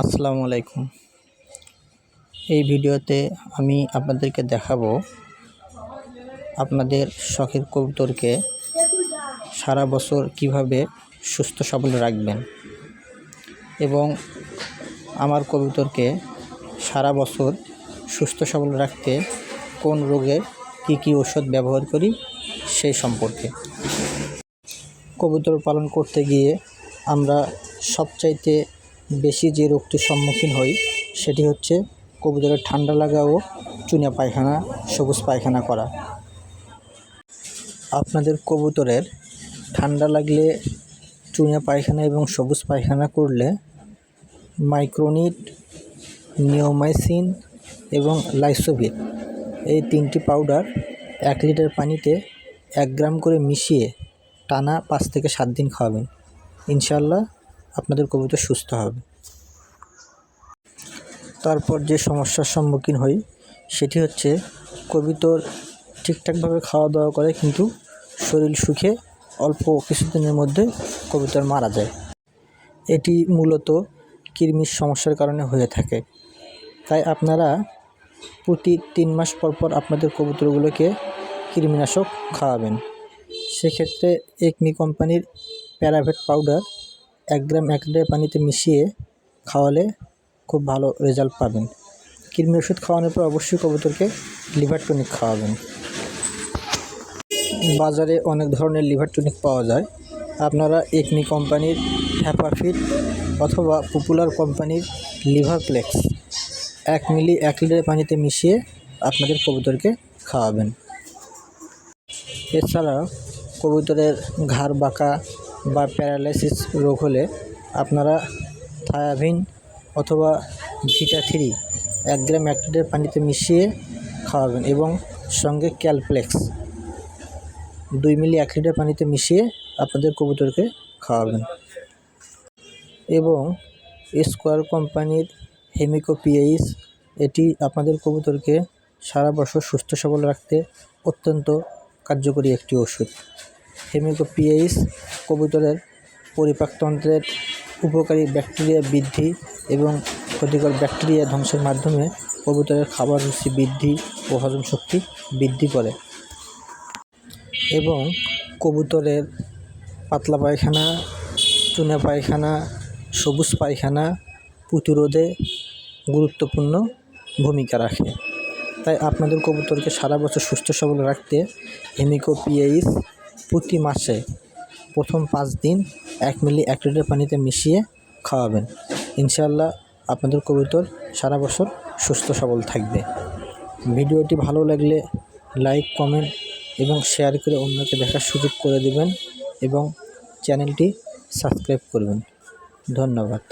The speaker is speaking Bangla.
আসসালামু আলাইকুম। এই ভিডিওতে আমি আপনাদেরকে দেখাবো আপনাদের শখের কবুতরকে সারা বছর কিভাবে সুস্থ সবল রাখবেন এবং আমার কবুতরকে সারা বছর সুস্থ সবল রাখতে কোন রোগে কি ওষুধ ব্যবহার করি সেই সম্পর্কে। কবুতর পালন করতে গিয়ে আমরা সবচাইতে বেশি যে রোগটির সম্মুখীন হই সেটি হচ্ছে কবুতরের ঠান্ডা লাগা ও চুনা পায়খানা, সবুজ পায়খানা করা। আপনাদের কবুতরের ঠান্ডা লাগলে চুনা পায়খানা এবং সবুজ পায়খানা করলে মাইক্রোনিট, নিওমাইসিন এবং লাইসোভিট এই 3টি পাউডার 1 লিটার পানিতে 1 গ্রাম করে মিশিয়ে টানা 5 থেকে 7 দিন খাওয়াবেন। ইনশাআল্লাহ আপনাদের কবুতর সুস্থ হবে। তারপর যে সমস্যার সম্মুখীন হই সেটি হচ্ছে কবুতর ঠিকঠাকভাবে খাওয়া দাওয়া করে কিন্তু শরীর শুকিয়ে অল্প কিছুদিনের মধ্যে কবুতর মারা যায়। এটি মূলত কৃমির সমস্যার কারণে হয়ে থাকে। তাই আপনারা প্রতি 3 মাস পর আপনাদের কবুতরগুলোকে কৃমিনাশক খাওয়াবেন। সেক্ষেত্রে একমি কোম্পানির প্যারাভেট পাউডার 1 গ্রাম 1 লিটার পানিতে মিশিয়ে খাওয়ালে খুব ভালো রেজাল্ট পাবেন। কৃমি ওষুধ খাওয়ানোর পর অবশ্যই কবুতরকে লিভার টনিক খাওয়াবেন। বাজারে অনেক ধরনের লিভার টনিক পাওয়া যায়। আপনারা একমি কোম্পানির হ্যাপাফিট অথবা পপুলার কোম্পানির লিভার প্লেক্স 1 মিলি 1 লিটার পানিতে মিশিয়ে আপনাদের কবুতরকে খাওয়াবেন। এছাড়া কবুতরের ঘাড় বাঁকা বা প্যারালাইসিস রোগ হলে আপনারা থায়াভিন অথবা ভিটা-3 1 গ্রাম 1 লিটার পানিতে মিশিয়ে খাওয়াবেন এবং সঙ্গে ক্যালপ্লেক্স 2 মিলি 1 লিটার পানিতে মিশিয়ে আপনাদের কবুতরকে খাওয়াবেন। এবং স্কোয়ার কোম্পানির হেমিকো পিএইচ এটি আপনাদের কবুতরকে সারা বছর সুস্থ সবল রাখতে অত্যন্ত কার্যকরী একটি ওষুধ। হেমিকো পিএইচ কবুতরের পরিপাকতন্ত্রের উপকারী ব্যাকটেরিয়া বৃদ্ধি এবং ক্ষতিকর ব্যাকটেরিয়া ধ্বংসের মাধ্যমে কবুতরের খাবার রুচি বৃদ্ধি ও হজম শক্তি বৃদ্ধি করে এবং কবুতরের পাতলা পায়খানা, চুনা পায়খানা, সবুজ পায়খানা প্রতিরোধে গুরুত্বপূর্ণ ভূমিকা রাখে। তাই আপনাদের কবুতরকে সারা বছর সুস্থ সবল রাখতে হেমিকো পিএইচ প্রতি মাসে প্রথম 5 দিন 1 মিলি 1 লিটার পানিতে মিশিয়ে খাওয়াবেন। ইনশাআল্লাহ আপনাদের কবুতর সারা বছর সুস্থ সবল থাকবে। ভিডিওটি ভালো লাগলে লাইক, কমেন্ট এবং শেয়ার করে অন্যকে দেখার সুযোগ করে দেবেন এবং চ্যানেলটি সাবস্ক্রাইব করবেন। ধন্যবাদ।